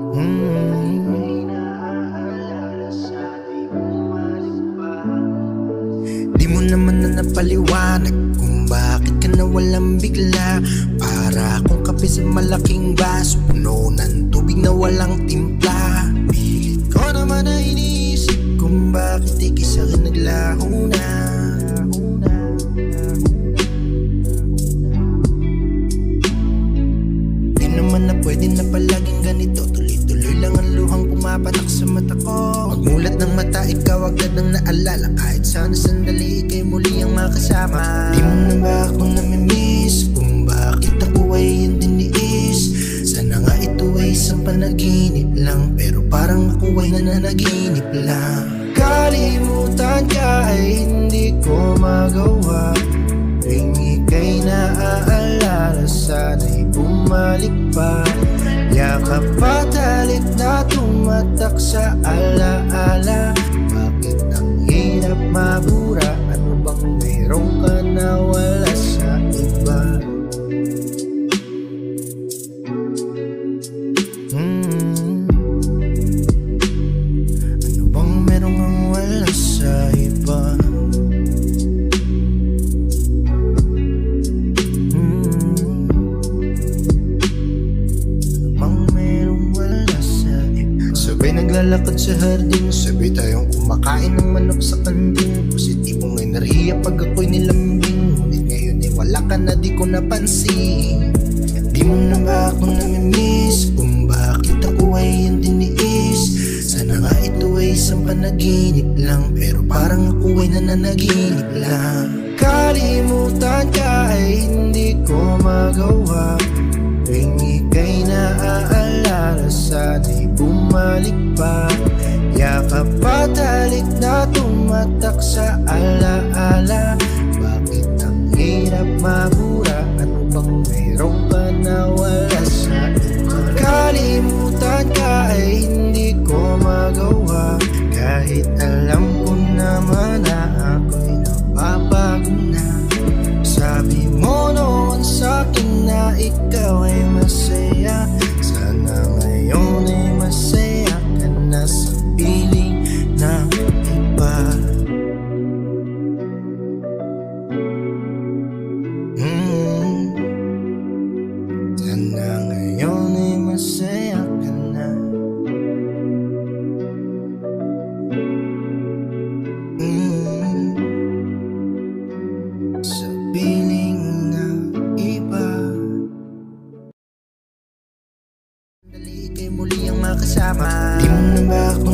Di mo naman na napaliwanag kung bakit ka nawalang bigla. Para akong kape sa malaking baso, puno ng tubig na walang timpla. Pilit ko naman na iniisip kung bakit ika'y sa'kin naglaho na. Di naman na pwede na palaging ganito. Tuloy-tuloy lang ang luhang pumapatak sa mata ko. Magmulat ng mata, ikaw agad ang naalala. Kahit sana sandali, ika'y muli ang makasama. Di mo na ba ako namimiss kung bakit ako ay yung tiniis? Sana nga ito ay isang panaginip lang, pero parang ako ay nananaginip lang. Kalimutan ka ay hindi ko magawa. Tuwing ika'y naaalala, sana'y bumalik pa. Yakap at halik na tumatak sa alaala. Bakit ang hirap mabura? Ano bang meron ka na wala sa iba? Ano bang meron kang wala sa iba? Sabay naglalakad sa hardin, sabay tayong kumakain ng manok sa kantin. Positibong enerhiya pag ako'y nilambing, ngunit ngayon ay wala ka na, di ko napansin. Di mo na ba ako namimiss kung bakit ako ay yung tiniis? Sana nga ito ay isang panaginip lang, pero parang ako ay nananaginip lang. Kalimutan ka ay hindi ko magawa. Tuwing ika'y naaalala, sana'y bumalik pa. Yakap at halik na tumatak sa alaala. Bakit ang hirap mabura? Ano bang meron ka na wala sa iba? Kalimutan ka ay hindi ko magawa. Kahit alam ko naman na ako'y napapago na. Sabi mo noon sa'kin na ikaw ay masaya. Sana ngayon ay masaya ka na sa piling ng iba. Sana ngayon ay masaya ka na. Sa piling ng iba. Dali ika'y muli ang makasama. Di mo na ba ako